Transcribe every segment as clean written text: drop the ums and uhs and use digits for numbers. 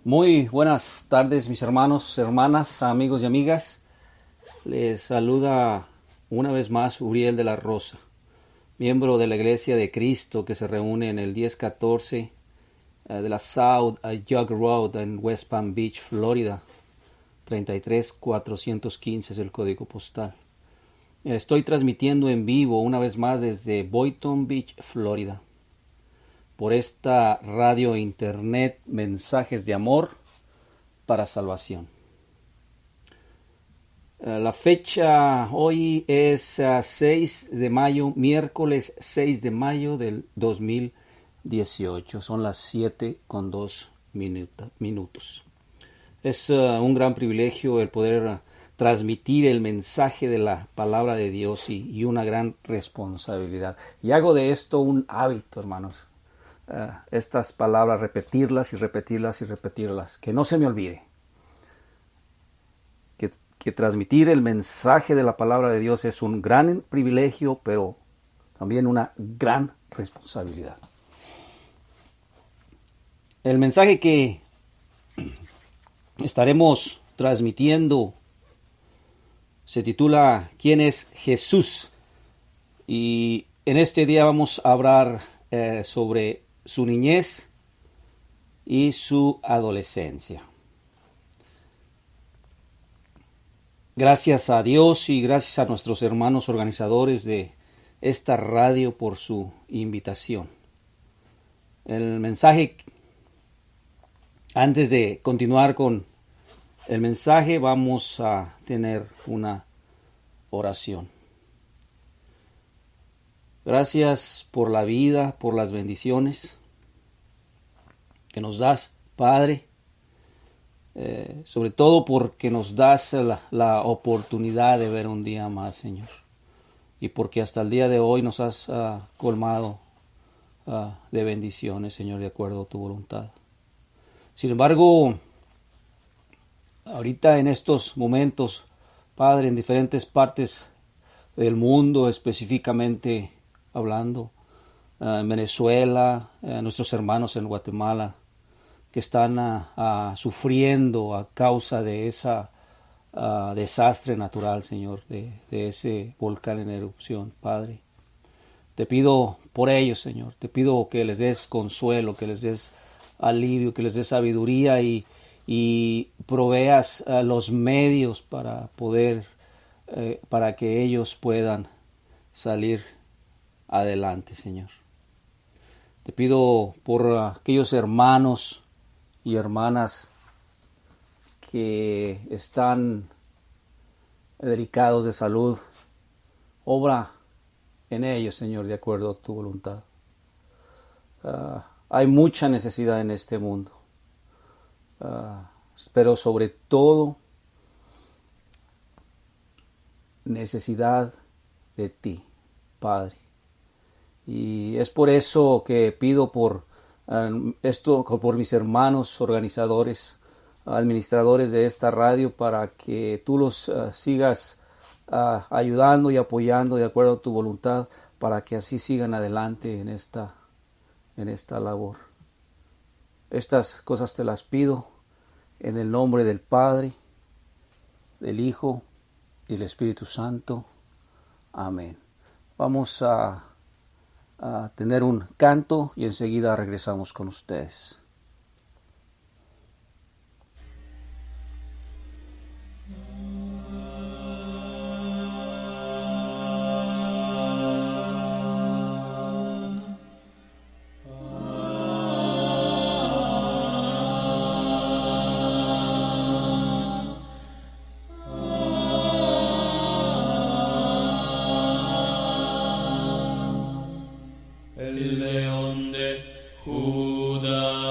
Muy buenas tardes, mis hermanos, hermanas, amigos y amigas. Les saluda una vez más Uriel de la Rosa, miembro de la Iglesia de Cristo que se reúne en el 1014 de la South Jug Road en West Palm Beach, Florida. 33415 es el código postal. Estoy transmitiendo en vivo una vez más desde Boynton Beach, Florida, por esta radio internet Mensajes de Amor para Salvación. La fecha hoy es 6 de mayo, miércoles 6 de mayo del 2018. Son las 7:02 minutos. Es un gran privilegio el poder transmitir el mensaje de la palabra de Dios y una gran responsabilidad. Y hago de esto un hábito, hermanos. Estas palabras, repetirlas y repetirlas y repetirlas, que no se me olvide que transmitir el mensaje de la palabra de Dios es un gran privilegio, pero también una gran responsabilidad. El mensaje que estaremos transmitiendo se titula ¿Quién es Jesús? Y en este día vamos a hablar sobre su niñez y su adolescencia. Gracias a Dios y gracias a nuestros hermanos organizadores de esta radio por su invitación. El mensaje, antes de continuar con el mensaje, vamos a tener una oración. Gracias por la vida, por las bendiciones que nos das, Padre. Sobre todo porque nos das la oportunidad de ver un día más, Señor. Y porque hasta el día de hoy nos has colmado de bendiciones, Señor, de acuerdo a tu voluntad. Sin embargo, ahorita en estos momentos, Padre, en diferentes partes del mundo, específicamente hablando, en Venezuela, nuestros hermanos en Guatemala, que están sufriendo a causa de ese desastre natural, Señor, de ese volcán en erupción, Padre. Te pido por ellos, Señor, te pido que les des consuelo, que les des alivio, que les des sabiduría y proveas los medios para poder, para que ellos puedan salir adelante, Señor. Te pido por aquellos hermanos y hermanas que están delicados de salud. Obra en ellos, Señor, de acuerdo a tu voluntad. Hay mucha necesidad en este mundo, pero sobre todo necesidad de ti, Padre. Y es por eso que pido por mis hermanos organizadores, administradores de esta radio, para que tú los sigas ayudando y apoyando de acuerdo a tu voluntad, para que así sigan adelante en esta labor. Estas cosas te las pido en el nombre del Padre, del Hijo y del Espíritu Santo. Amén. Vamos a tener un canto y enseguida regresamos con ustedes. El león de Judá,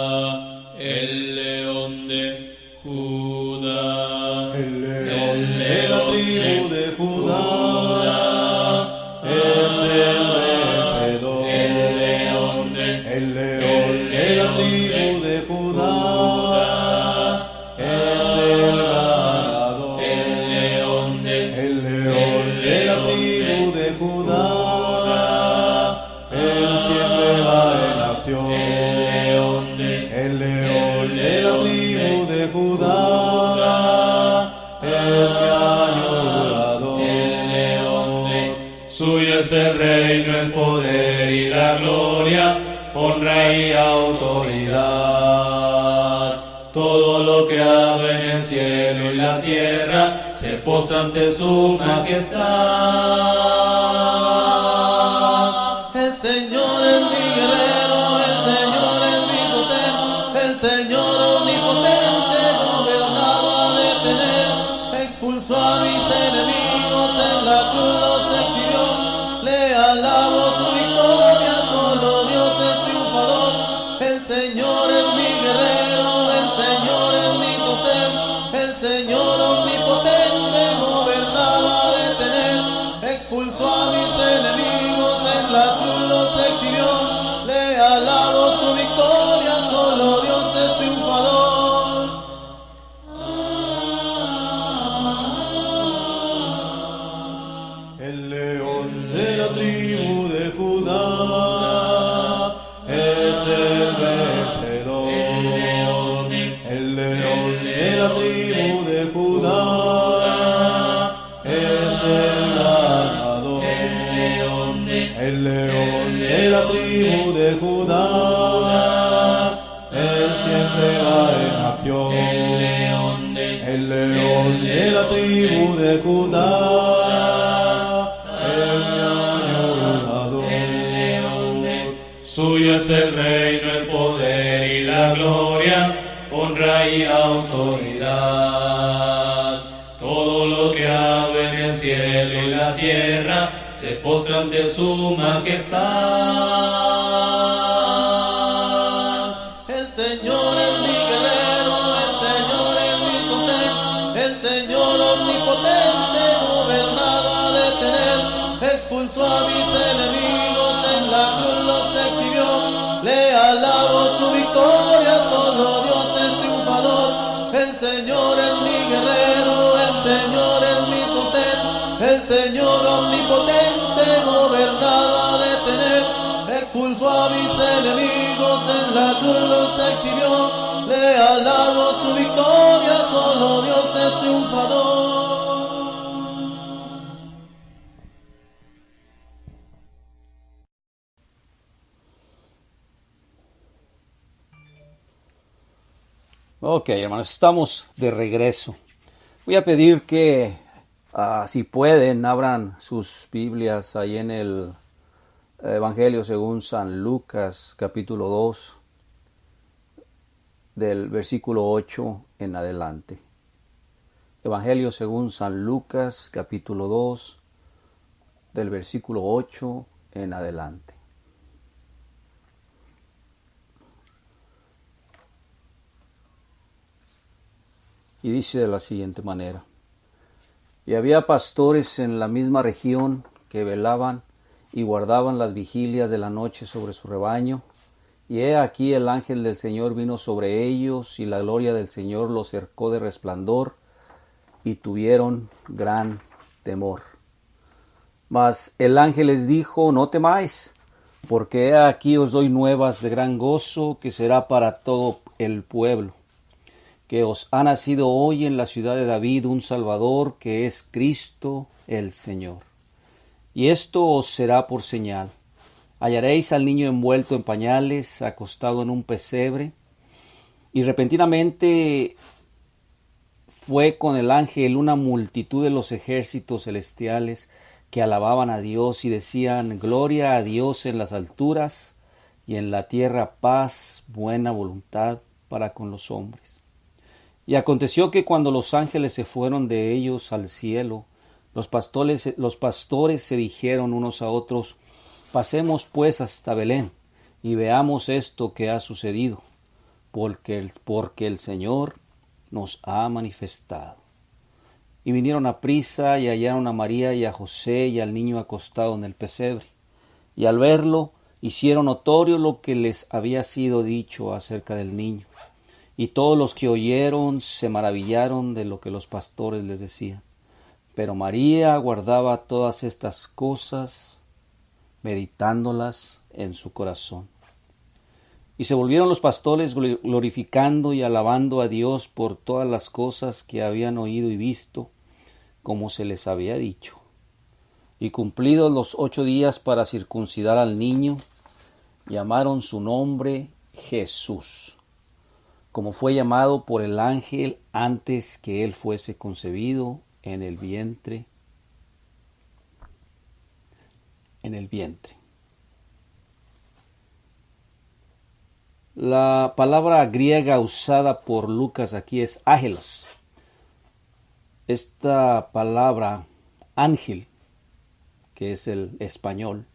el león de Judá, el león de la tribu de Judá es el vencedor. El león de la tribu de Judá es el ganador. El león de la tribu de Judá, él siempre va en acción. El león de la tribu la gloria, honra y autoridad. Todo lo creado en el cielo y la tierra se postra ante su majestad. El Señor es mi guerrero, el Señor es mi sostén, el Señor omnipotente, gobernado a detener. Expulsó a mis enemigos, en la cruz los exhibió. Le alabo su victoria, solo Dios es triunfador. El Señor es mi guerrero, el Señor es mi sostén, el Señor omnipotente, gobernado a detener. Expulsó a mis enemigos, en la cruz los exhibió. Le alabo su victoria, solo Dios es triunfador. El león de la tribu de Judá es el vencedor. El león de la tribu de Judá es el ganador. El león de la tribu de Judá, él siempre va en acción. El león de la tribu de Judá es mi ayudador. Suyo es el reino, el poder y la gloria, honra y autoridad. Todo lo creado en el cielo y la tierra se postra ante su majestad. El Señor es mi guerrero, el Señor es mi sostén, el Señor omnipotente, gobernado a detener. Expulsó a mis enemigos, en la cruz los exhibió. Le alabo su victoria, solo Dios es triunfador. El Señor es mi guerrero, el Señor es mi sostén, el Señor omnipotente, gobernado a detener. Expulsó a mis enemigos, en la cruz los exhibió. Le alabo su victoria, solo Dios es triunfador. Ok, hermanos, estamos de regreso. Voy a pedir que, si pueden, abran sus Biblias ahí en el Evangelio según San Lucas, capítulo 2, del versículo 8 en adelante. Evangelio según San Lucas, capítulo 2, del versículo 8 en adelante. Y dice de la siguiente manera: Y había pastores en la misma región que velaban y guardaban las vigilias de la noche sobre su rebaño. Y he aquí el ángel del Señor vino sobre ellos, y la gloria del Señor los cercó de resplandor, y tuvieron gran temor. Mas el ángel les dijo: No temáis, porque he aquí os doy nuevas de gran gozo, que será para todo el pueblo. Que os ha nacido hoy en la ciudad de David un Salvador, que es Cristo el Señor. Y esto os será por señal: hallaréis al niño envuelto en pañales, acostado en un pesebre. Y repentinamente fue con el ángel una multitud de los ejércitos celestiales que alababan a Dios y decían: Gloria a Dios en las alturas, y en la tierra paz, buena voluntad para con los hombres. Y aconteció que cuando los ángeles se fueron de ellos al cielo, los pastores se dijeron unos a otros: Pasemos pues hasta Belén, y veamos esto que ha sucedido, porque el Señor nos ha manifestado. Y vinieron aprisa y hallaron a María y a José y al niño acostado en el pesebre. Y al verlo, hicieron notorio lo que les había sido dicho acerca del niño. Y todos los que oyeron se maravillaron de lo que los pastores les decían. Pero María guardaba todas estas cosas, meditándolas en su corazón. Y se volvieron los pastores glorificando y alabando a Dios por todas las cosas que habían oído y visto, como se les había dicho. Y cumplidos los 8 días para circuncidar al niño, llamaron su nombre Jesús, como fue llamado por el ángel antes que él fuese concebido en el vientre. La palabra griega usada por Lucas aquí es ángelos. Esta palabra ángel, que es el español,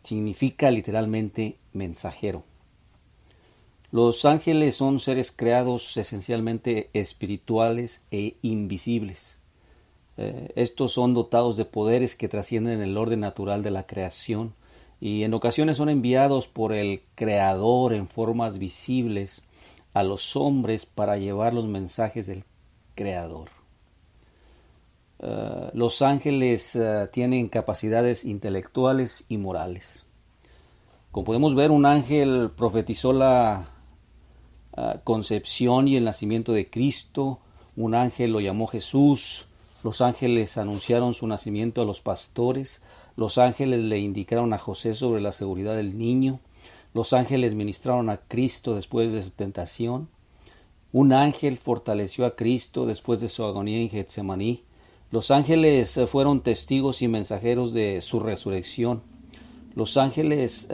significa literalmente mensajero. Los ángeles son seres creados esencialmente espirituales e invisibles. Estos son dotados de poderes que trascienden el orden natural de la creación y en ocasiones son enviados por el Creador en formas visibles a los hombres para llevar los mensajes del Creador. Los ángeles tienen capacidades intelectuales y morales. Como podemos ver, un ángel profetizó la concepción y el nacimiento de Cristo. Un ángel lo llamó Jesús. Los ángeles anunciaron su nacimiento a los pastores. Los ángeles le indicaron a José sobre la seguridad del niño. Los ángeles ministraron a Cristo después de su tentación. Un ángel fortaleció a Cristo después de su agonía en Getsemaní. Los ángeles fueron testigos y mensajeros de su resurrección. Los ángeles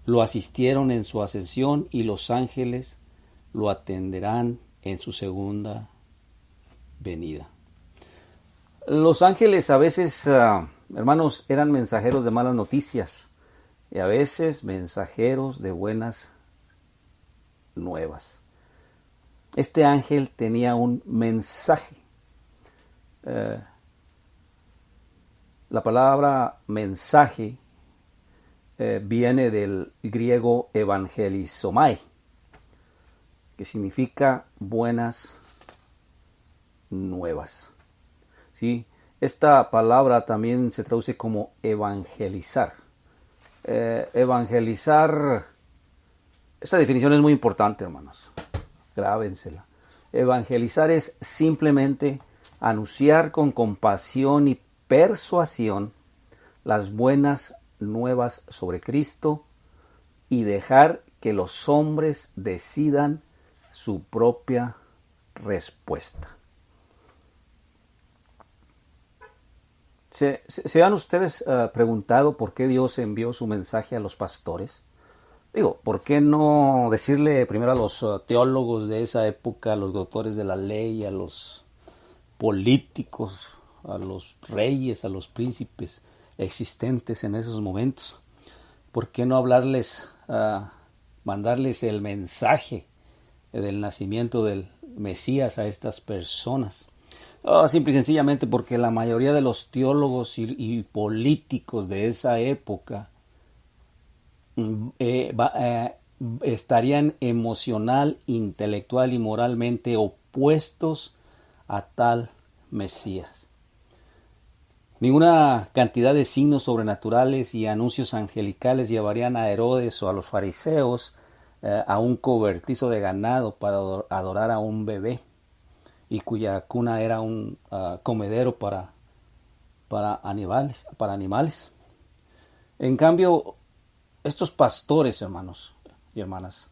lo asistieron en su ascensión y los ángeles lo atenderán en su segunda venida. Los ángeles a veces, hermanos, eran mensajeros de malas noticias y a veces mensajeros de buenas nuevas. Este ángel tenía un mensaje. La palabra mensaje viene del griego evangelizomai, que significa buenas nuevas. ¿Sí? Esta palabra también se traduce como evangelizar. Evangelizar, esta definición es muy importante, hermanos. Grábensela. Evangelizar es simplemente anunciar con compasión y persuasión las buenas nuevas sobre Cristo y dejar que los hombres decidan su propia respuesta. ¿Se han ustedes preguntado por qué Dios envió su mensaje a los pastores? Digo, ¿por qué no decirle primero a los teólogos de esa época, a los doctores de la ley, a los políticos, a los reyes, a los príncipes existentes en esos momentos? ¿Por qué no hablarles, mandarles el mensaje del nacimiento del Mesías a estas personas? Simple y sencillamente porque la mayoría de los teólogos y políticos de esa época estarían emocional, intelectual y moralmente opuestos a tal Mesías. Ninguna cantidad de signos sobrenaturales y anuncios angelicales llevarían a Herodes o a los fariseos a un cobertizo de ganado para adorar a un bebé y cuya cuna era un comedero para animales. En cambio, estos pastores, hermanos y hermanas,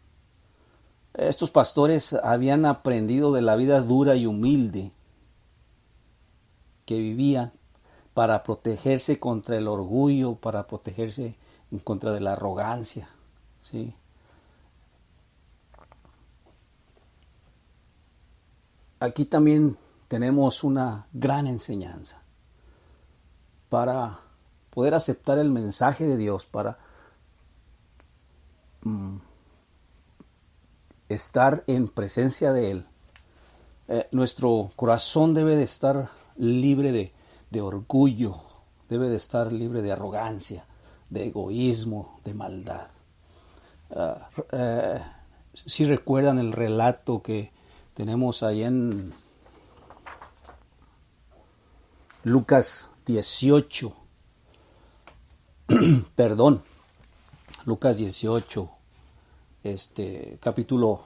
estos pastores habían aprendido de la vida dura y humilde que vivían para protegerse contra el orgullo, para protegerse en contra de la arrogancia, ¿sí? Aquí también tenemos una gran enseñanza para poder aceptar el mensaje de Dios, para estar en presencia de Él. Nuestro corazón debe de estar libre de orgullo, debe de estar libre de arrogancia, de egoísmo, de maldad. Si recuerdan el relato que tenemos ahí en Lucas 18, Lucas 18, capítulo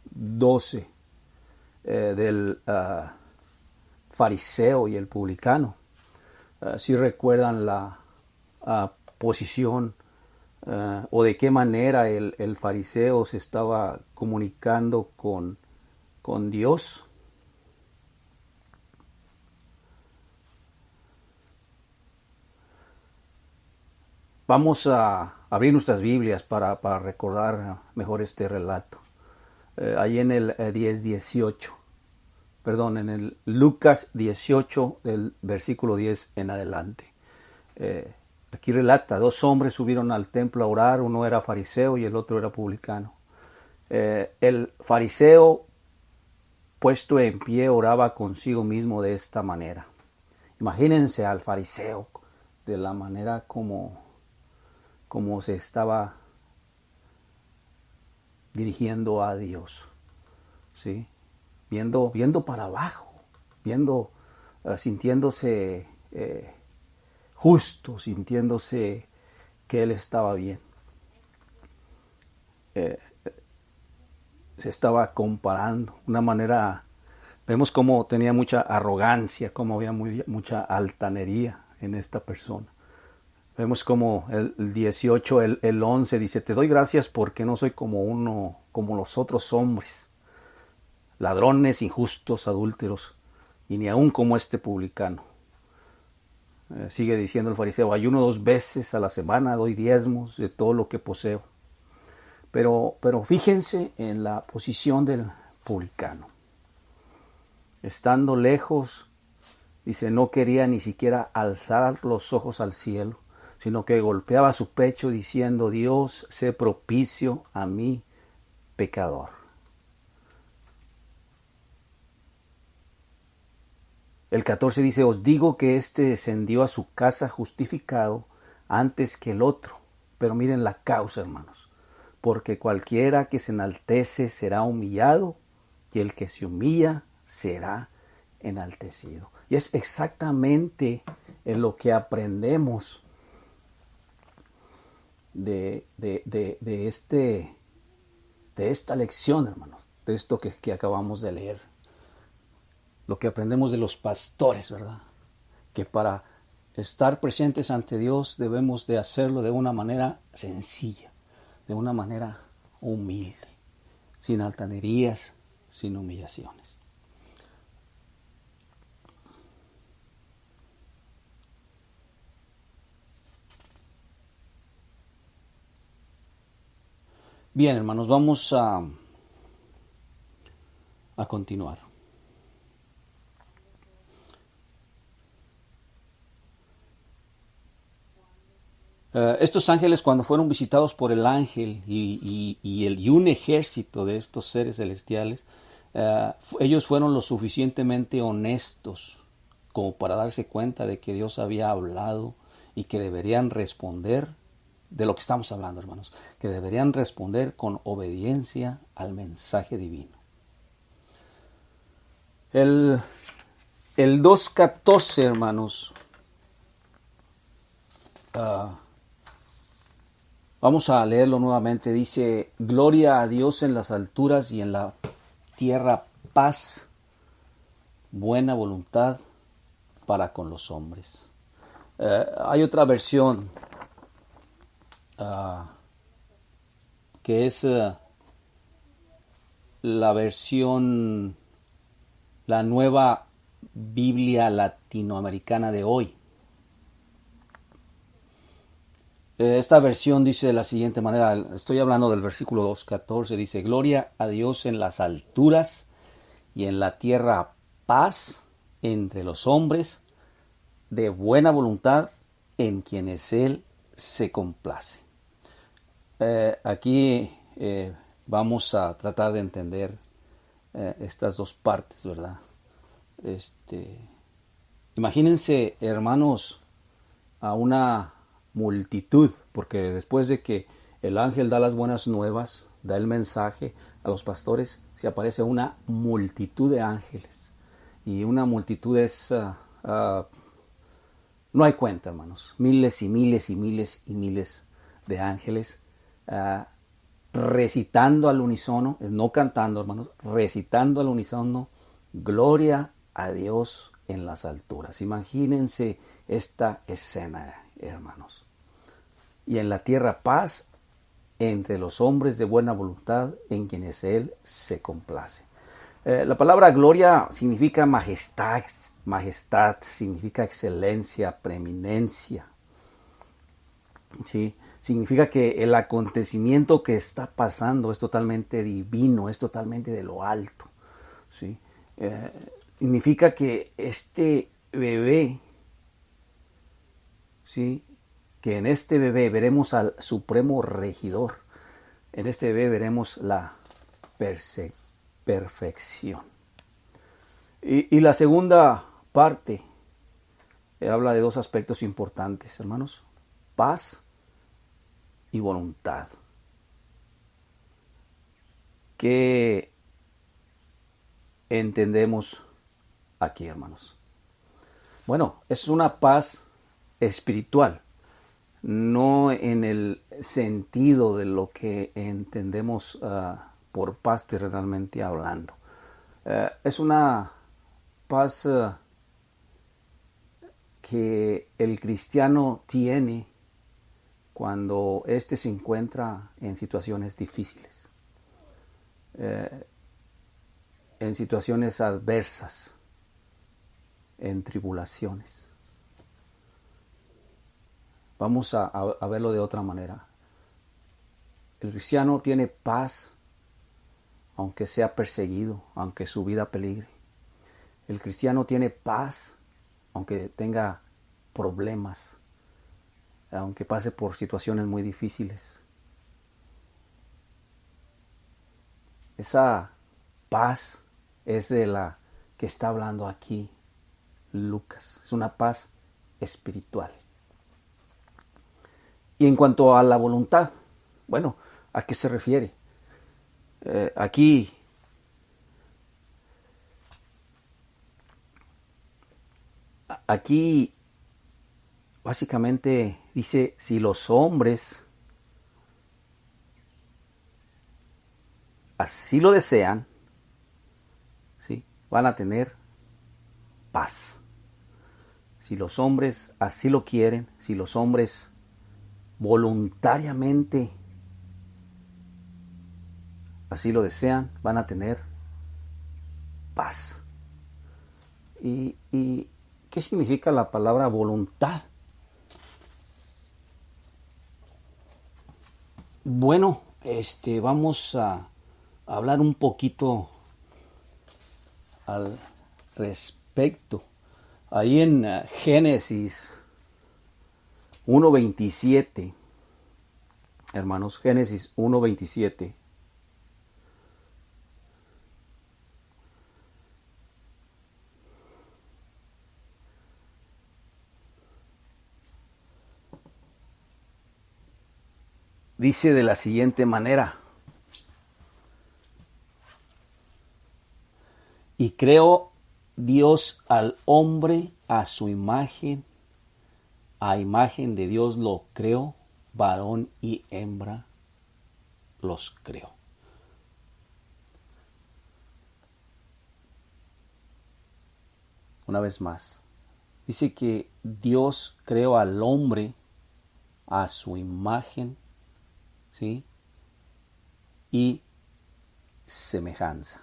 12, del fariseo y el publicano. Si recuerdan la posición o de qué manera el fariseo se estaba comunicando con Dios. Vamos a abrir nuestras Biblias para recordar mejor este relato. Ahí en el 18, en el Lucas 18, del versículo 10 en adelante. Aquí relata, 2 hombres subieron al templo a orar, uno era fariseo y el otro era publicano. El fariseo, puesto en pie, oraba consigo mismo de esta manera. Imagínense al fariseo de la manera como se estaba dirigiendo a Dios, ¿sí? Viendo para abajo, sintiéndose justo, sintiéndose que él estaba bien. Se estaba comparando, una manera, vemos cómo tenía mucha arrogancia, cómo había mucha altanería en esta persona. Vemos como el 18, el 11 dice, te doy gracias porque no soy como los otros hombres, ladrones, injustos, adúlteros, y ni aun como este publicano. Sigue diciendo el fariseo, ayuno 2 veces a la semana, doy diezmos de todo lo que poseo. Pero fíjense en la posición del publicano. Estando lejos, dice, no quería ni siquiera alzar los ojos al cielo, sino que golpeaba su pecho diciendo, Dios, sé propicio a mí, pecador. El 14 dice, os digo que éste descendió a su casa justificado antes que el otro. Pero miren la causa, hermanos. Porque cualquiera que se enaltece será humillado, y el que se humilla será enaltecido. Y es exactamente en lo que aprendemos de esta lección, hermanos, de esto que acabamos de leer. Lo que aprendemos de los pastores, ¿verdad? Que para estar presentes ante Dios debemos de hacerlo de una manera sencilla, de una manera humilde, sin altanerías, sin humillaciones. Bien, hermanos, vamos a continuar. Estos ángeles, cuando fueron visitados por el ángel y un ejército de estos seres celestiales, ellos fueron lo suficientemente honestos como para darse cuenta de que Dios había hablado y que deberían responder de lo que estamos hablando, hermanos, que deberían responder con obediencia al mensaje divino. El 2.14, hermanos, vamos a leerlo nuevamente. Dice, gloria a Dios en las alturas y en la tierra paz, buena voluntad para con los hombres. Hay otra versión que es la versión, la nueva Biblia latinoamericana de hoy. Esta versión dice de la siguiente manera, estoy hablando del versículo 2.14, dice, gloria a Dios en las alturas y en la tierra paz entre los hombres, de buena voluntad en quienes Él se complace. Aquí vamos a tratar de entender estas dos partes, ¿verdad? Imagínense, hermanos, a una multitud, porque después de que el ángel da las buenas nuevas, da el mensaje a los pastores, se aparece una multitud de ángeles. Y una multitud es, no hay cuenta, hermanos, miles y miles y miles y miles de ángeles recitando al unísono, no cantando, hermanos, recitando al unísono, gloria a Dios en las alturas. Imagínense esta escena, hermanos. y en la tierra paz entre los hombres de buena voluntad en quienes Él se complace. La palabra gloria significa majestad, significa excelencia, preeminencia. ¿Sí? Significa que el acontecimiento que está pasando es totalmente divino, es totalmente de lo alto. ¿Sí? Significa que este bebé, ¿sí? Que en este bebé veremos al supremo regidor, en este bebé veremos la perfección. Y la segunda parte habla de dos aspectos importantes, hermanos: paz y voluntad. ¿Qué entendemos aquí, hermanos? Bueno, es una paz espiritual, no en el sentido de lo que entendemos por paz terrenalmente hablando. Es una paz que el cristiano tiene cuando éste se encuentra en situaciones difíciles, en situaciones adversas, en tribulaciones. Vamos a verlo de otra manera. El cristiano tiene paz aunque sea perseguido, aunque su vida peligre. El cristiano tiene paz aunque tenga problemas, aunque pase por situaciones muy difíciles. Esa paz es de la que está hablando aquí Lucas. Es una paz espiritual. Y en cuanto a la voluntad, bueno, ¿a qué se refiere? Aquí básicamente dice, si los hombres así lo desean, ¿sí?, van a tener paz. Si los hombres así lo quieren, si los hombres voluntariamente así lo desean, van a tener paz. ¿Y qué significa la palabra voluntad? Bueno, vamos a hablar un poquito al respecto. Ahí en Génesis 1:27, hermanos, Génesis 1:27. Dice de la siguiente manera: y creó Dios al hombre a su imagen, a imagen de Dios lo creó, varón y hembra los creó. Una vez más, dice que Dios creó al hombre a su imagen, ¿sí?, y semejanza.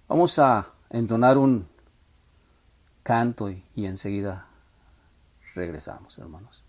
Vamos a entonar un canto y enseguida regresamos, hermanos.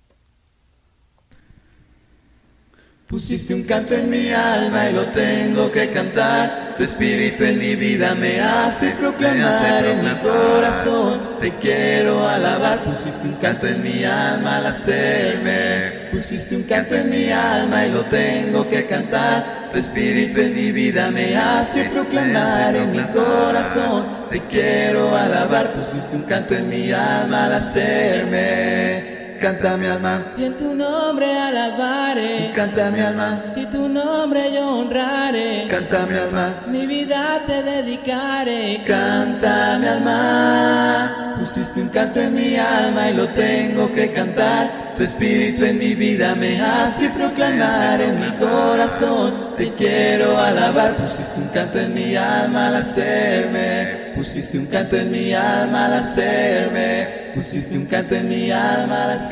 Pusiste un canto en mi alma y lo tengo que cantar. Tu espíritu en mi vida me hace proclamar en mi corazón. Te quiero alabar. Pusiste un canto en mi alma al hacerme. Pusiste un canto en mi alma y lo tengo que cantar. Tu espíritu en mi vida me hace proclamar en mi corazón. Te quiero alabar. Pusiste un canto en mi alma al hacerme. Canta mi alma, y en tu nombre alabaré. Canta mi alma, y tu nombre yo honraré. Canta mi alma, mi vida te dedicaré. Canta mi alma, pusiste un canto en mi alma y lo tengo que cantar. Tu espíritu en mi vida me hace proclamar en mi corazón. Te quiero alabar, pusiste un canto en mi alma al hacerme. Pusiste un canto en mi alma al hacerme. Pusiste un canto en mi alma al hacerme.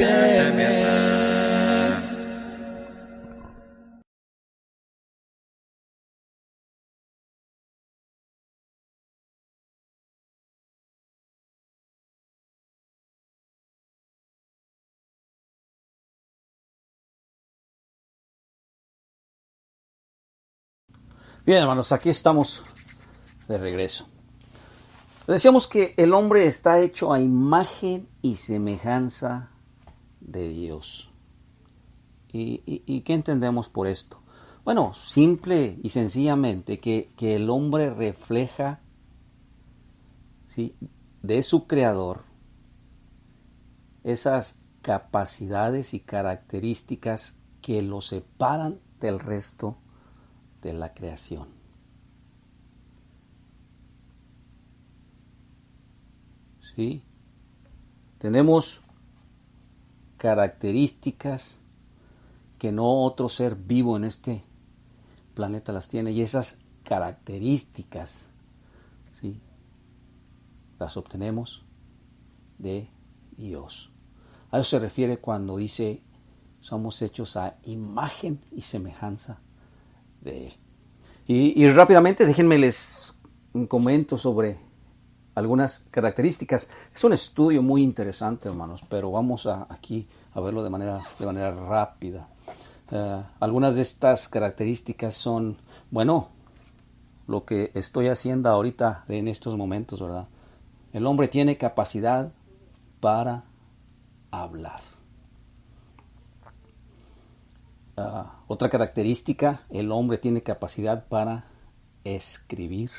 Bien, hermanos, aquí estamos de regreso. Decíamos que el hombre está hecho a imagen y semejanza de Dios. ¿Y qué entendemos por esto? Bueno, simple y sencillamente que el hombre refleja, ¿sí?, de su creador esas capacidades y características que lo separan del resto de la creación. ¿Sí? Tenemos características que no otro ser vivo en este planeta las tiene, y esas características, ¿sí?, las obtenemos de Dios. A eso se refiere cuando dice somos hechos a imagen y semejanza de Él. Y rápidamente déjenme les comento sobre algunas características. Es un estudio muy interesante, hermanos, pero vamos aquí a verlo de manera rápida. Algunas de estas características son, bueno, lo que estoy haciendo ahorita en estos momentos, ¿verdad? El hombre tiene capacidad para hablar. Otra característica, el hombre tiene capacidad para escribir.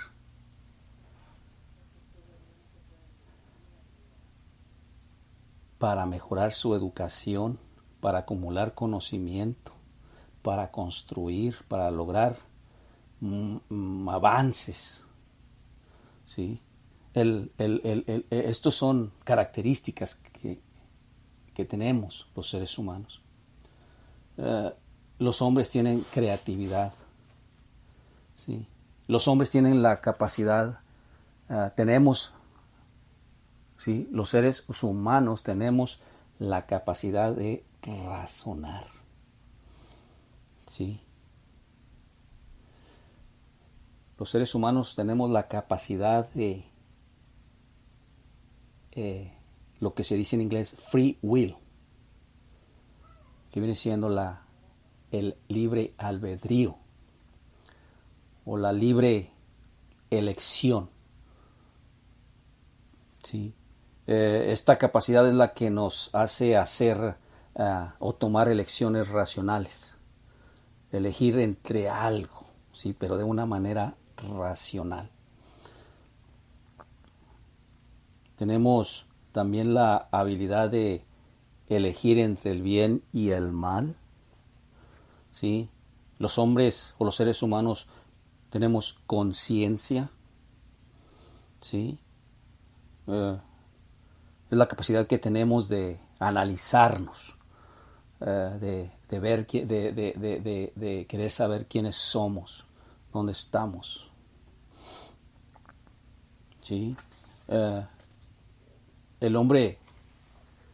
Para mejorar su educación, para acumular conocimiento, para construir, para lograr avances. ¿Sí? Estos son características que tenemos los seres humanos. Los hombres tienen creatividad. ¿Sí? Los hombres tienen la capacidad, tenemos, ¿sí?, los seres humanos tenemos la capacidad de razonar. ¿Sí? Los seres humanos tenemos la capacidad de lo que se dice en inglés free will, que viene siendo el libre albedrío o la libre elección. ¿Sí? Esta capacidad es la que nos hace hacer o tomar elecciones racionales, elegir entre algo, sí, pero de una manera racional. Tenemos también la habilidad de elegir entre el bien y el mal. ¿Sí? Los hombres o los seres humanos tenemos conciencia. ¿Sí? Es la capacidad que tenemos de analizarnos, de ver, de querer saber quiénes somos, dónde estamos. ¿Sí? El hombre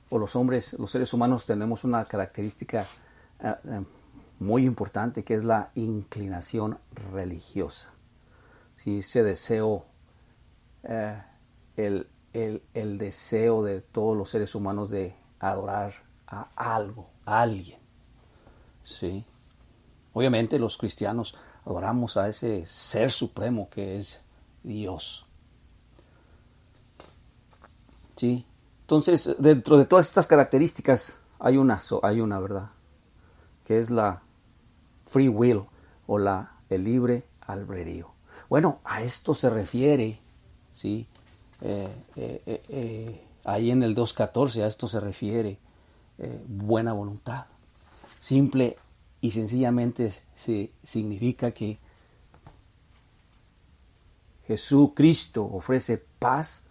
o los hombres, los seres humanos, tenemos una característica muy importante, que es la inclinación religiosa. ¿Sí? Ese deseo, el deseo de todos los seres humanos de adorar a algo, a alguien. ¿Sí? Obviamente los cristianos adoramos a ese ser supremo que es Dios. ¿Sí? Entonces, dentro de todas estas características hay una, ¿verdad?, que es la free will o el libre albedrío. Bueno, a esto se refiere, ¿sí? Ahí en el 2.14, a esto se refiere buena voluntad. Simple y sencillamente significa que Jesucristo ofrece paz,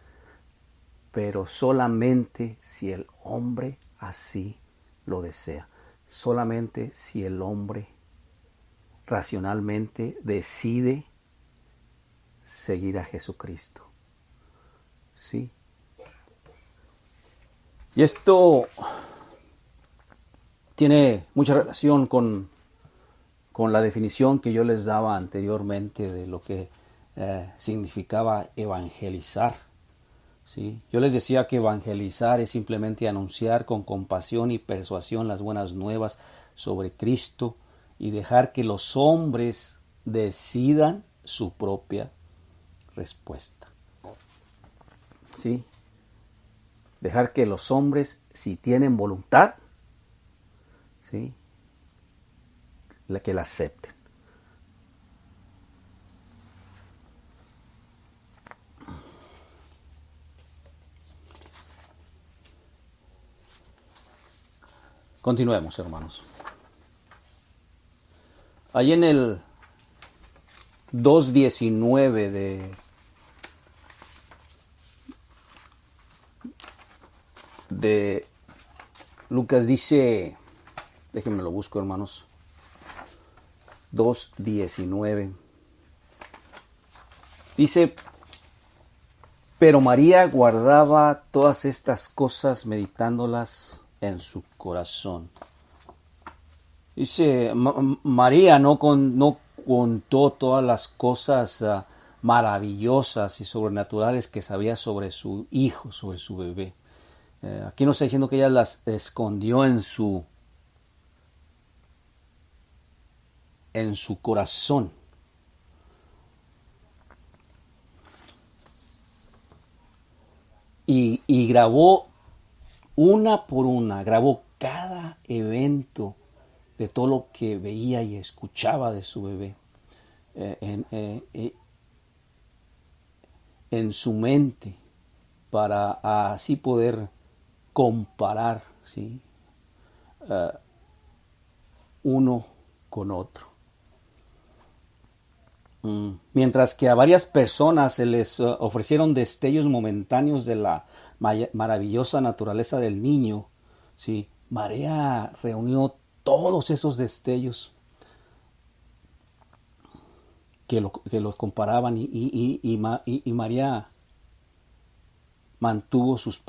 pero solamente si el hombre así lo desea. Solamente si el hombre racionalmente decide seguir a Jesucristo. ¿Sí? Y esto tiene mucha relación con la definición que yo les daba anteriormente de lo que significaba evangelizar. ¿Sí? Yo les decía que evangelizar es simplemente anunciar con compasión y persuasión las buenas nuevas sobre Cristo y dejar que los hombres decidan su propia respuesta. ¿Sí? Dejar que los hombres, si tienen voluntad, ¿sí?, que la acepten. Continuemos, hermanos. Ahí en el 2:19 de Lucas dice, déjenme lo busco, hermanos, 2:19. Dice, pero María guardaba todas estas cosas meditándolas en su corazón. Dice, María no contó todas las cosas maravillosas y sobrenaturales que sabía sobre su hijo, sobre su bebé. Aquí no está diciendo que ella las escondió en su corazón. Y grabó una por una, grabó cada evento de todo lo que veía y escuchaba de su bebé en su mente, para así poder comparar, ¿sí?, uno con otro. Mientras que a varias personas se les ofrecieron destellos momentáneos de la maravillosa naturaleza del niño, ¿sí?, María reunió todos esos destellos que los comparaban y María mantuvo sus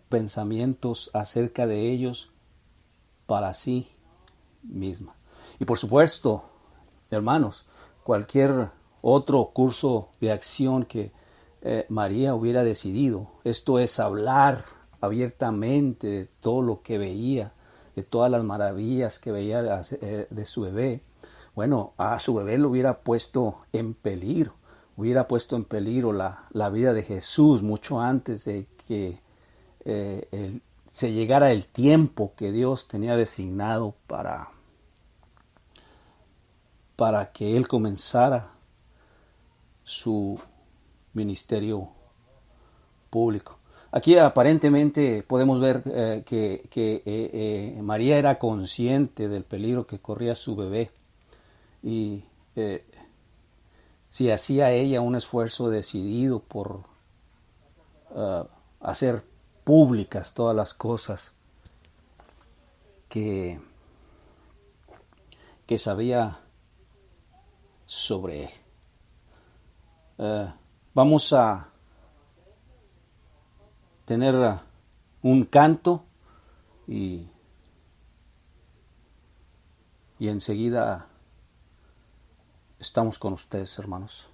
pensamientos acerca de ellos para sí misma. Y por supuesto, hermanos, cualquier otro curso de acción que María hubiera decidido, esto es hablar abiertamente de todo lo que veía, de todas las maravillas que veía de su bebé, bueno, a su bebé lo hubiera puesto en peligro, la vida de Jesús mucho antes de que se llegara el tiempo que Dios tenía designado para que Él comenzara su ministerio público. Aquí aparentemente podemos ver que María era consciente del peligro que corría su bebé, y si hacía ella un esfuerzo decidido por hacer públicas todas las cosas que sabía sobre él. Vamos a tener un canto y enseguida estamos con ustedes, hermanos.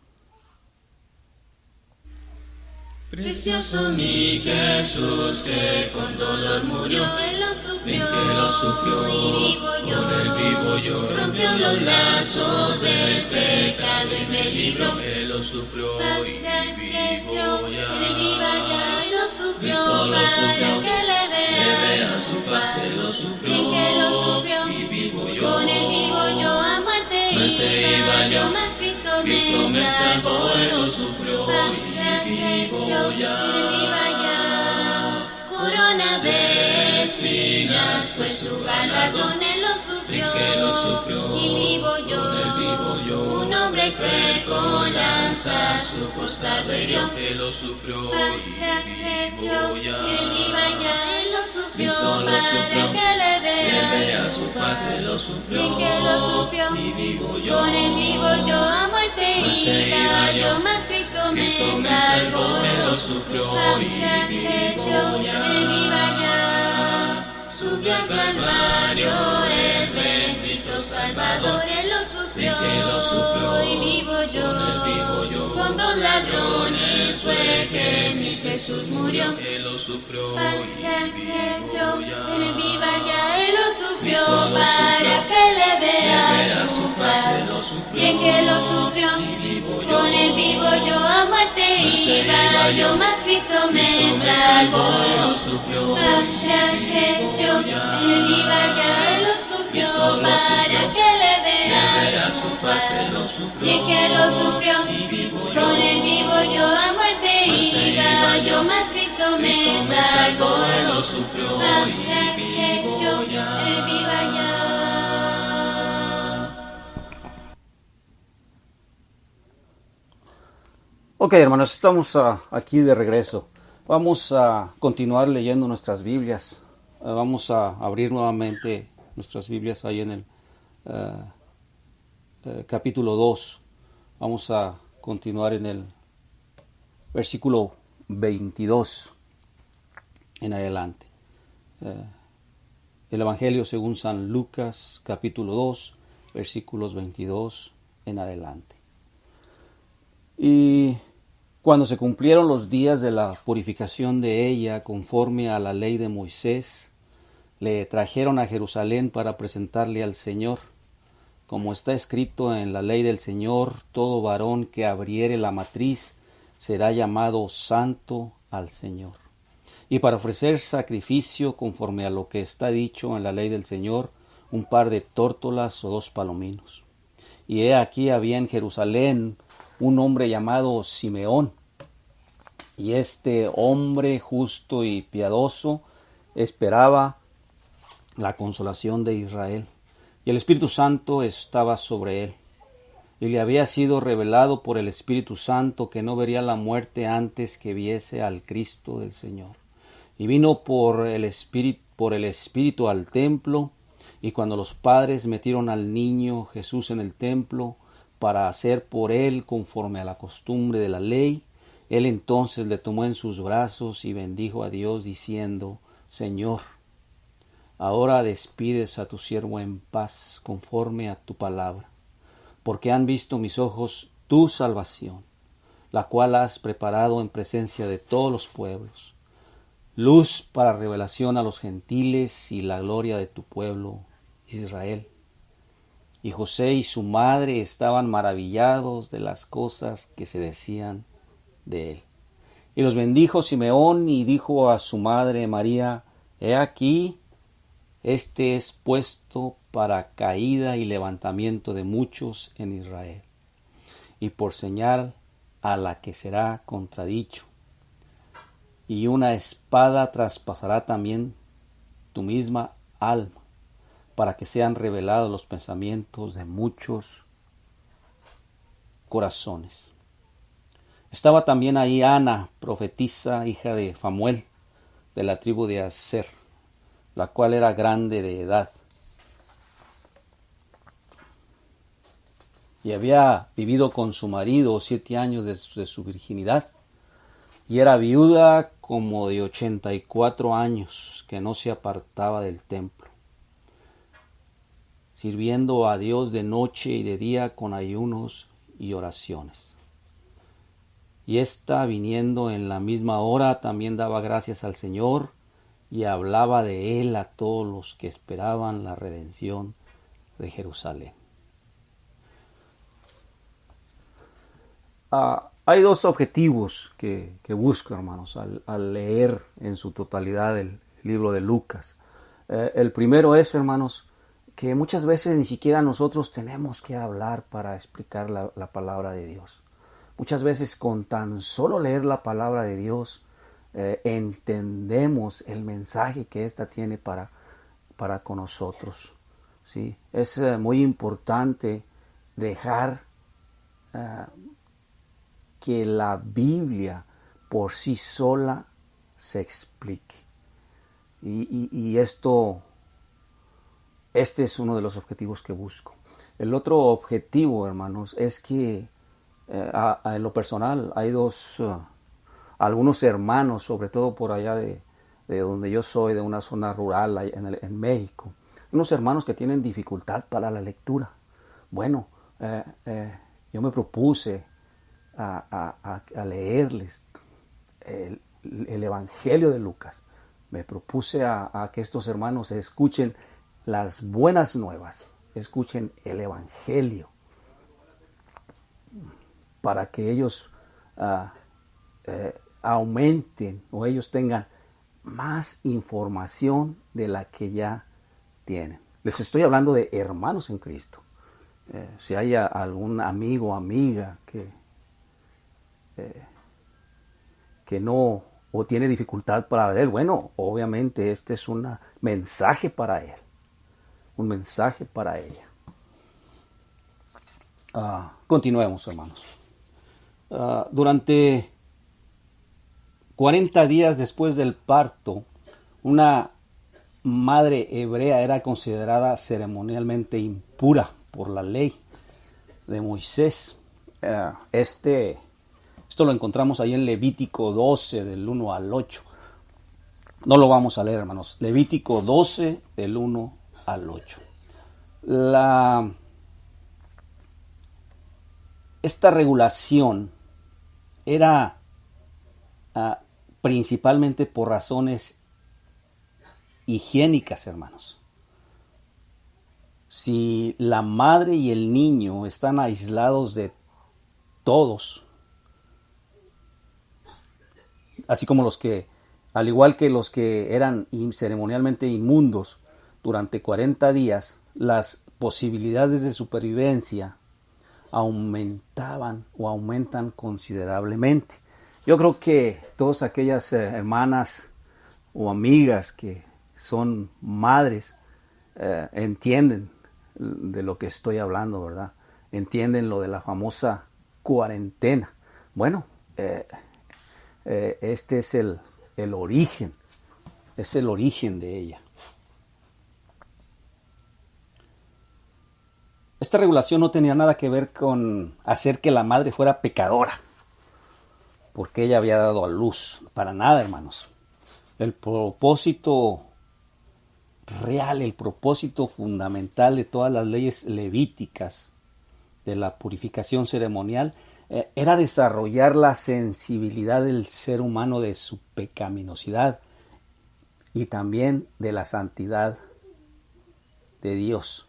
Precioso mi Jesús, que con dolor murió, Él lo sufrió, y vivo yo, con Él vivo yo, rompió los lazos del pecado y me libró, Él lo sufrió y vivo ya, Él viva ya, Él lo sufrió, para que le vea su faz, Él lo sufrió, y vivo yo, con Él vivo yo, a muerte iba yo, mas Cristo me salvó, Él lo sufrió y vivo ya. Corona de espinas fue su galardón, Él lo sufrió y vivo yo. Un hombre cruel con lanza su costado hirió, Él lo sufrió y vivo ya. Él viva ya, Él lo sufrió, para que le vea su faz, Él lo sufrió y vivo yo. Con Él vivo yo, a muerte iba yo, mas Cristo me salvó, Él lo sufrió y vivo ya. Él viva ya, subió al Calvario, el bendito Salvador, Él lo sufrió y vivo yo. Con dos ladrones fue que mi Jesús murió, Él lo sufrió y vivo ya. Él viva ya, Él lo sufrió, para que le vea su faz, bien que lo sufrió. yo, mas Cristo me salvó. Para que yo, Él viva ya, Él lo sufrió, para que le vea su faz. Y el que lo sufrió, con Él vivo yo, a muerte iba yo, mas Cristo me salvó. Para que yo, Él viva ya. Ok, hermanos, estamos aquí de regreso. Vamos a continuar leyendo nuestras Biblias. Vamos a abrir nuevamente nuestras Biblias ahí en el capítulo 2. Vamos a continuar en el versículo 22 en adelante. El Evangelio según San Lucas, capítulo 2, versículos 22 en adelante. Y cuando se cumplieron los días de la purificación de ella conforme a la ley de Moisés, le trajeron a Jerusalén para presentarle al Señor. Como está escrito en la ley del Señor, todo varón que abriere la matriz será llamado santo al Señor. Y para ofrecer sacrificio conforme a lo que está dicho en la ley del Señor, un par de tórtolas o 2 palominos. Y he aquí había en Jerusalén un hombre llamado Simeón, y este hombre justo y piadoso esperaba la consolación de Israel, y el Espíritu Santo estaba sobre él, y le había sido revelado por el Espíritu Santo que no vería la muerte antes que viese al Cristo del Señor. Y vino por el Espíritu al templo, y cuando los padres metieron al niño Jesús en el templo, para hacer por él conforme a la costumbre de la ley, él entonces le tomó en sus brazos y bendijo a Dios diciendo: Señor, ahora despides a tu siervo en paz conforme a tu palabra, porque han visto mis ojos tu salvación, la cual has preparado en presencia de todos los pueblos, luz para revelación a los gentiles y la gloria de tu pueblo Israel. Y José y su madre estaban maravillados de las cosas que se decían de él. Y los bendijo Simeón y dijo a su madre María: He aquí, este es puesto para caída y levantamiento de muchos en Israel, y por señal a la que será contradicho. Y una espada traspasará también tu misma alma, para que sean revelados los pensamientos de muchos corazones. Estaba también ahí Ana, profetisa, hija de Famuel, de la tribu de Aser, la cual era grande de edad, y había vivido con su marido 7 años de su virginidad, y era viuda como de 84 años, que no se apartaba del templo, sirviendo a Dios de noche y de día con ayunos y oraciones. Y ésta, viniendo en la misma hora, también daba gracias al Señor y hablaba de él a todos los que esperaban la redención de Jerusalén. Hay 2 objetivos que busco, hermanos, al leer en su totalidad el libro de Lucas. El primero es, hermanos, que muchas veces ni siquiera nosotros tenemos que hablar para explicar la palabra de Dios. Muchas veces con tan solo leer la palabra de Dios entendemos el mensaje que ésta tiene para con nosotros. ¿Sí? Es muy importante dejar que la Biblia por sí sola se explique. Y este es uno de los objetivos que busco. El otro objetivo, hermanos, es que en lo personal hay algunos hermanos, sobre todo por allá de donde yo soy, de una zona rural en México, unos hermanos que tienen dificultad para la lectura. Bueno, yo me propuse a leerles el Evangelio de Lucas. Me propuse a que estos hermanos escuchen las buenas nuevas, escuchen el Evangelio, para que ellos aumenten o ellos tengan más información de la que ya tienen. Les estoy hablando de hermanos en Cristo. Si hay algún amigo o amiga que no o tiene dificultad para leer, bueno, obviamente este es un mensaje para él, un mensaje para ella. Continuemos, hermanos. Durante 40 días después del parto, una madre hebrea era considerada ceremonialmente impura por la ley de Moisés. Esto lo encontramos ahí en Levítico 12, del 1 al 8. No lo vamos a leer, hermanos. Levítico 12, del 1 al 8. Esta regulación era principalmente por razones higiénicas, hermanos. Si la madre y el niño están aislados de todos, así como al igual que los que eran ceremonialmente inmundos durante 40 días, las posibilidades de supervivencia aumentaban o aumentan considerablemente. Yo creo que todas aquellas hermanas o amigas que son madres entienden de lo que estoy hablando, ¿verdad? Entienden lo de la famosa cuarentena. Bueno, este es el origen, es el origen de ella. Esta regulación no tenía nada que ver con hacer que la madre fuera pecadora, porque ella había dado a luz. Para nada, hermanos. El propósito real, el propósito fundamental de todas las leyes levíticas de la purificación ceremonial era desarrollar la sensibilidad del ser humano de su pecaminosidad y también de la santidad de Dios.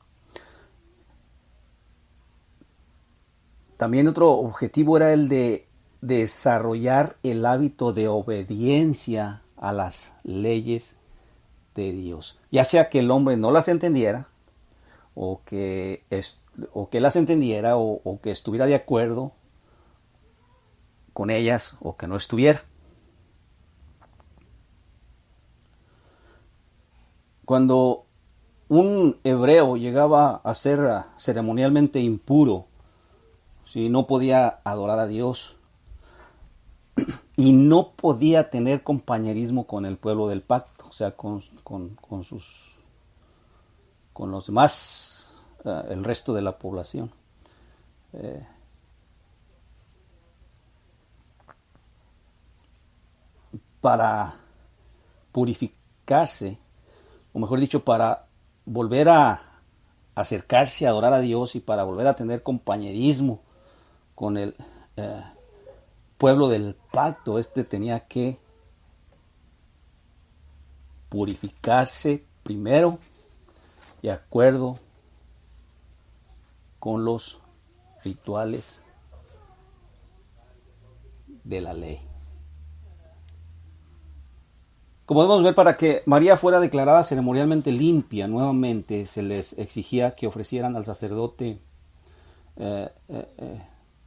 También otro objetivo era el de desarrollar el hábito de obediencia a las leyes de Dios, ya sea que el hombre no las entendiera o que las entendiera o que estuviera de acuerdo con ellas o que no estuviera. Cuando un hebreo llegaba a ser ceremonialmente impuro, si no podía adorar a Dios y no podía tener compañerismo con el pueblo del pacto, o sea, con los demás, el resto de la población. Para purificarse, o mejor dicho, para volver a acercarse a adorar a Dios y para volver a tener compañerismo con el pueblo del pacto, tenía que purificarse primero de acuerdo con los rituales de la ley. Como podemos ver, para que María fuera declarada ceremonialmente limpia, nuevamente se les exigía que ofrecieran al sacerdote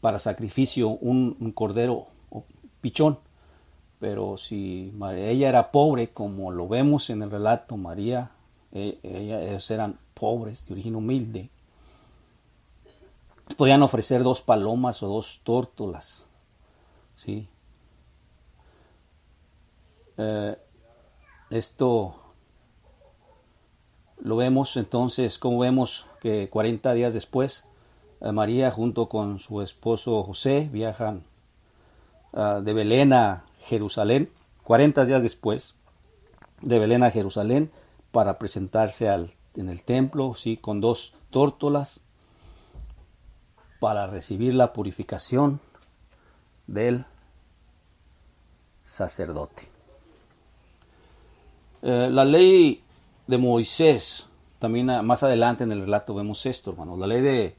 para sacrificio un cordero o pichón. Pero si ella era pobre, como lo vemos en el relato, ellos eran pobres, de origen humilde, podían ofrecer 2 palomas o 2 tórtolas, ¿sí? Esto lo vemos entonces, como vemos que 40 días después, María junto con su esposo José viajan de Belén a Jerusalén, 40 días después, de Belén a Jerusalén, para presentarse en el templo, sí, con 2 tórtolas, para recibir la purificación del sacerdote. La ley de Moisés, también más adelante en el relato vemos esto, hermanos. La ley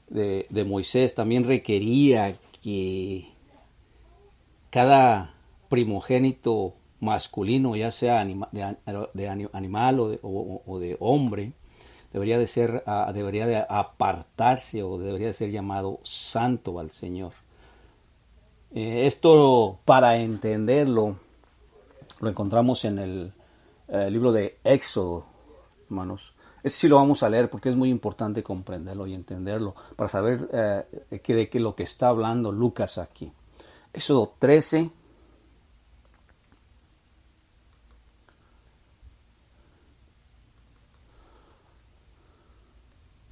de Moisés también requería que cada primogénito masculino, ya sea animal o de hombre, debería de apartarse o debería de ser llamado santo al Señor. Esto, para entenderlo, lo encontramos en el libro de Éxodo, hermanos. Este sí lo vamos a leer porque es muy importante comprenderlo y entenderlo para saber de qué lo que está hablando Lucas aquí. Éxodo 13.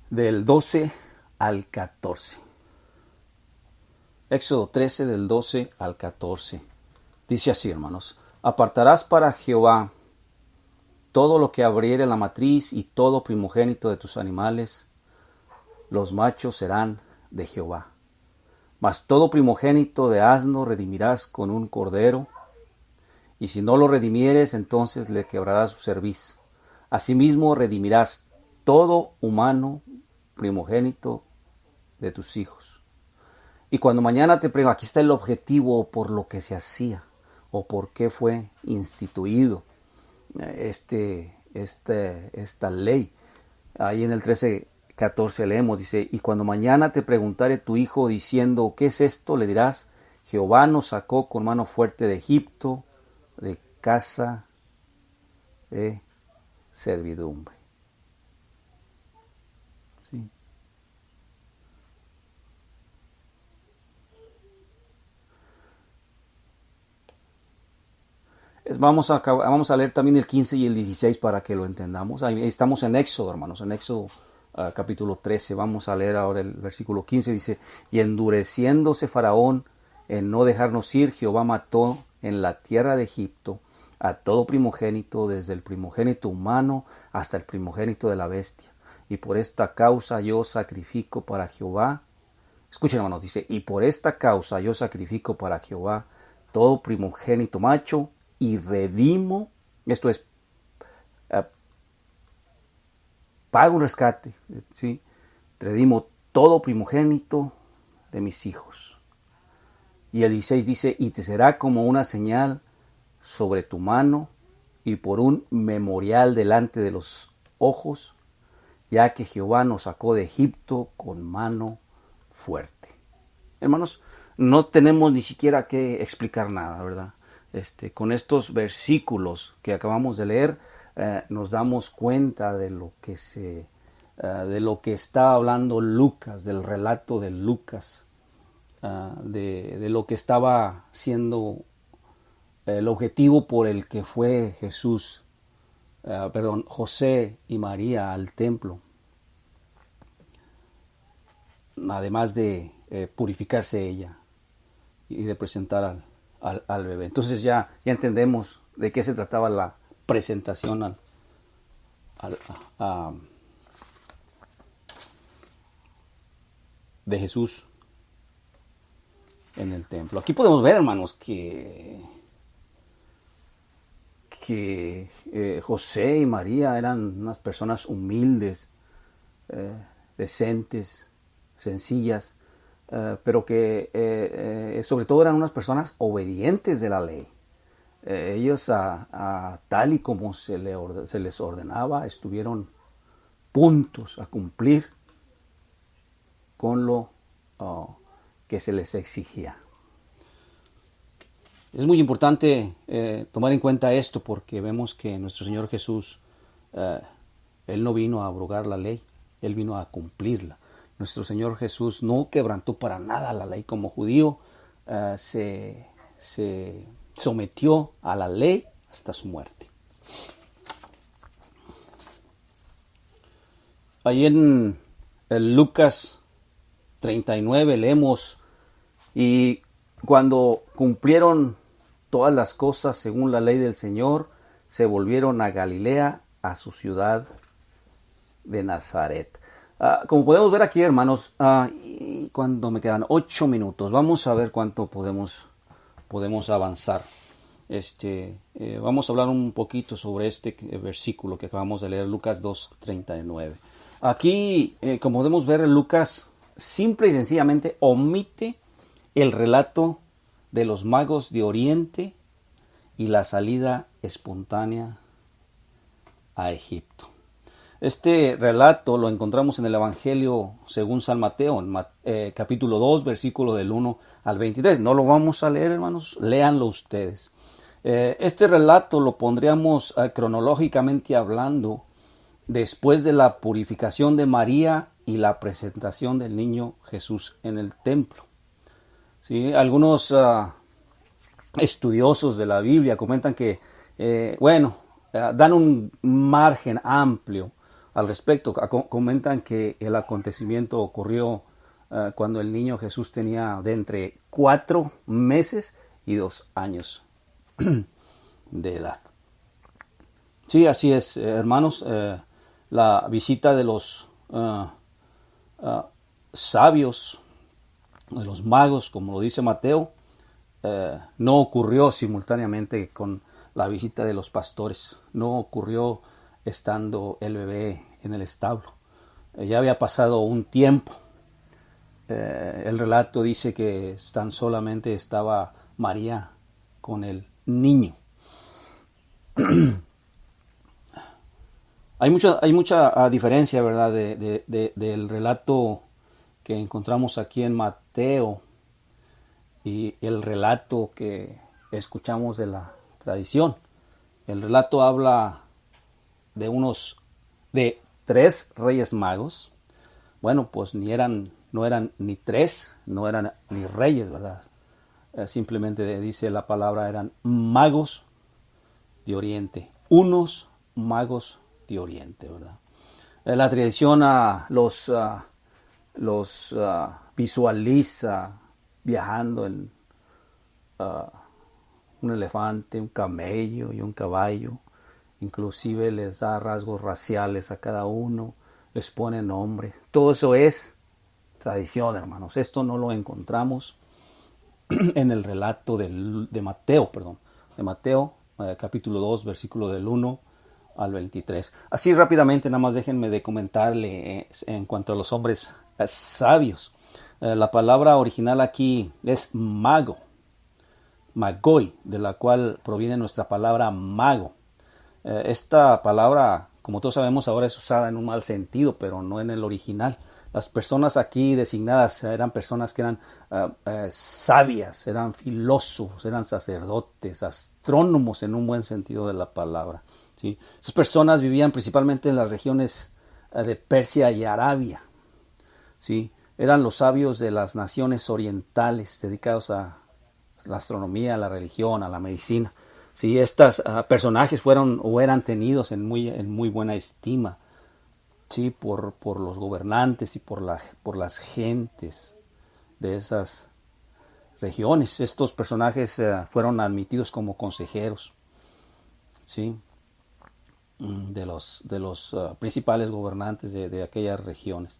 Del 12 al 14. Éxodo 13 del 12 al 14. Dice así, hermanos: apartarás para Jehová todo lo que abriere la matriz y todo primogénito de tus animales, los machos serán de Jehová. Mas todo primogénito de asno redimirás con un cordero, y si no lo redimieres, entonces le quebrarás su cerviz. Asimismo redimirás todo humano primogénito de tus hijos. Y cuando mañana te pregunto, aquí está el objetivo por lo que se hacía o por qué fue instituido esta ley. Ahí en el 13:14 leemos, dice: y cuando mañana te preguntare tu hijo diciendo ¿qué es esto?, le dirás: Jehová nos sacó con mano fuerte de Egipto, de casa de servidumbre. ¿Sí? Vamos a leer también el 15 y el 16 para que lo entendamos. Ahí estamos en Éxodo, hermanos, en Éxodo capítulo 13. Vamos a leer ahora el versículo 15. Dice: y endureciéndose Faraón en no dejarnos ir, Jehová mató en la tierra de Egipto a todo primogénito, desde el primogénito humano hasta el primogénito de la bestia. Y por esta causa yo sacrifico para Jehová. Escuchen, hermanos, dice: y por esta causa yo sacrifico para Jehová todo primogénito macho, y redimo, esto es, pago un rescate, ¿sí? Redimo todo primogénito de mis hijos. Y el 16 dice: y te será como una señal sobre tu mano y por un memorial delante de los ojos, ya que Jehová nos sacó de Egipto con mano fuerte. Hermanos, no tenemos ni siquiera que explicar nada, ¿verdad? Con estos versículos que acabamos de leer, nos damos cuenta de lo que está hablando Lucas, del relato de Lucas, de lo que estaba siendo el objetivo por el que fue José y María al templo, además de purificarse ella y de presentar al bebé. Entonces ya entendemos de qué se trataba la presentación de Jesús en el templo. Aquí podemos ver, hermanos, que José y María eran unas personas humildes, decentes, sencillas, pero que sobre todo eran unas personas obedientes de la ley. Ellos, tal y como se les ordenaba, estuvieron puntos a cumplir con lo que se les exigía. Es muy importante tomar en cuenta esto, porque vemos que nuestro Señor Jesús, Él no vino a abrogar la ley, Él vino a cumplirla. Nuestro Señor Jesús no quebrantó para nada la ley. Como judío, se sometió a la ley hasta su muerte. Ahí en el Lucas 39 leemos: y cuando cumplieron todas las cosas según la ley del Señor, se volvieron a Galilea, a su ciudad de Nazaret. Como podemos ver aquí, hermanos, y cuando me quedan 8 minutos, vamos a ver cuánto podemos avanzar. Vamos a hablar un poquito sobre este versículo que acabamos de leer, Lucas 2:39. Aquí, como podemos ver, Lucas simple y sencillamente omite el relato de los magos de Oriente y la salida espontánea a Egipto. Este relato lo encontramos en el Evangelio según San Mateo, en capítulo 2, versículo del 1 al 23. No lo vamos a leer, hermanos, léanlo ustedes. Este relato lo pondríamos cronológicamente hablando después de la purificación de María y la presentación del niño Jesús en el templo. ¿Sí? Algunos estudiosos de la Biblia comentan que, dan un margen amplio al respecto. Comentan que el acontecimiento ocurrió cuando el niño Jesús tenía de entre 4 meses y 2 años de edad. Sí, así es, hermanos. La visita de los sabios, de los magos, como lo dice Mateo, no ocurrió simultáneamente con la visita de los pastores. No ocurrió estando el bebé en el establo. Ya había pasado un tiempo. El relato dice que tan solamente estaba María con el niño. Hay mucha diferencia, ¿verdad?, del relato que encontramos aquí en Mateo y el relato que escuchamos de la tradición. El relato habla de 3 reyes magos. Bueno, pues no eran ni 3, no eran ni reyes, ¿verdad? Simplemente dice la palabra, eran magos de Oriente, unos magos de Oriente, ¿verdad? La tradición los visualiza viajando en un elefante, un camello y un caballo. Inclusive les da rasgos raciales a cada uno, les pone nombres. Todo eso es tradición, hermanos. Esto no lo encontramos en el relato de Mateo, capítulo 2, versículo del 1 al 23. Así rápidamente, nada más déjenme de comentarle en cuanto a los hombres sabios. La palabra original aquí es mago, magoi, de la cual proviene nuestra palabra mago. Esta palabra, como todos sabemos, ahora es usada en un mal sentido, pero no en el original. Las personas aquí designadas eran personas que eran sabias, eran filósofos, eran sacerdotes, astrónomos en un buen sentido de la palabra, ¿sí? Esas personas vivían principalmente en las regiones de Persia y Arabia, ¿sí? Eran los sabios de las naciones orientales dedicados a la astronomía, a la religión, a la medicina. Sí, estos personajes fueron o eran tenidos en muy buena estima, sí, por los gobernantes y por las gentes de esas regiones. Estos personajes fueron admitidos como consejeros, sí, de los principales gobernantes de aquellas regiones.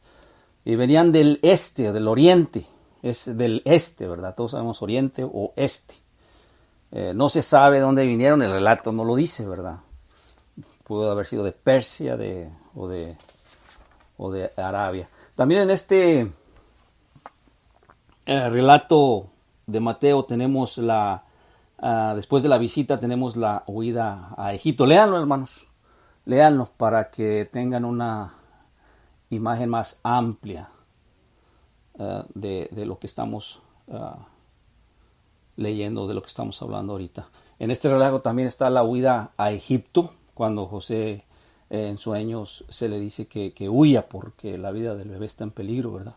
Y venían del este, del oriente, es del este, ¿verdad? Todos sabemos oriente o este. No se sabe de dónde vinieron, el relato no lo dice, ¿verdad? Pudo haber sido de Persia o de Arabia. También en este relato de Mateo tenemos después de la visita tenemos la huida a Egipto. Léanlo, hermanos, léanlo para que tengan una imagen más amplia de lo que estamos leyendo, de lo que estamos hablando ahorita. En este relato también está la huida a Egipto, cuando José en sueños se le dice que huya porque la vida del bebé está en peligro, ¿verdad?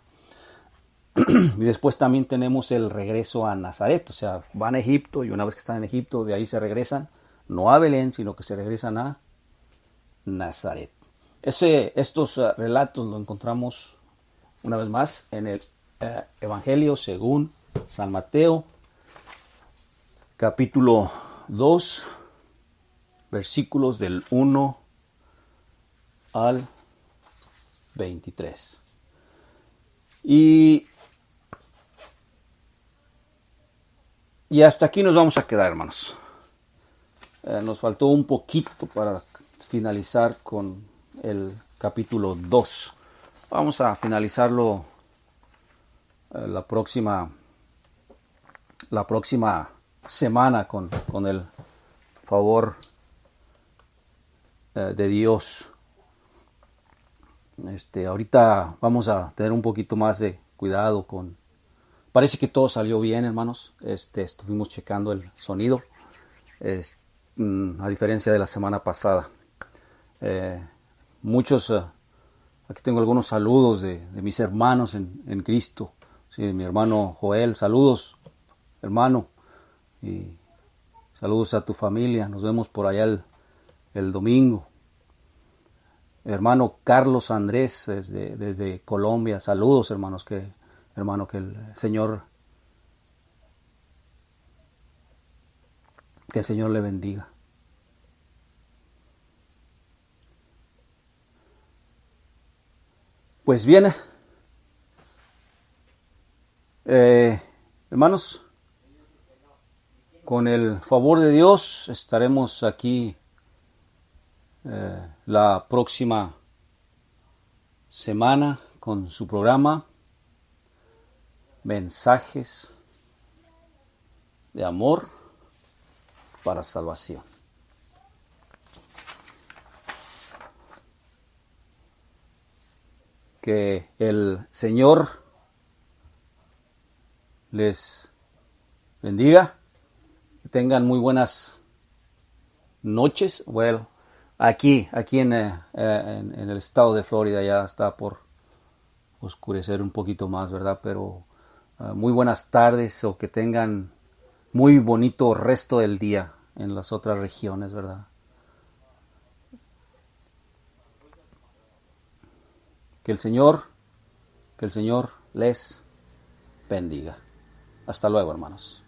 Y después también tenemos el regreso a Nazaret, o sea, van a Egipto y una vez que están en Egipto, de ahí se regresan, no a Belén, sino que se regresan a Nazaret. Estos relatos los encontramos una vez más en el Evangelio según San Mateo, capítulo 2, versículos del 1 al 23. Y hasta aquí nos vamos a quedar, hermanos. Nos faltó un poquito para finalizar con el capítulo 2. Vamos a finalizarlo la próxima semana con el favor de Dios. Ahorita vamos a tener un poquito más de cuidado con... Parece que todo salió bien, hermanos. Estuvimos checando el sonido, a diferencia de la semana pasada. Muchos, aquí tengo algunos saludos de mis hermanos en Cristo. Sí, mi hermano Joel, saludos, hermano. Y saludos a tu familia. Nos vemos por allá el domingo. Hermano Carlos Andrés desde Colombia. Saludos, hermanos, que el Señor le bendiga. Pues bien, hermanos, con el favor de Dios estaremos aquí la próxima semana con su programa Mensajes de Amor para Salvación. Que el Señor les bendiga, que tengan muy buenas noches. Bueno, aquí en el estado de Florida ya está por oscurecer un poquito más, ¿verdad? Pero muy buenas tardes, o que tengan muy bonito resto del día en las otras regiones, ¿verdad? Que el Señor les bendiga. Hasta luego, hermanos.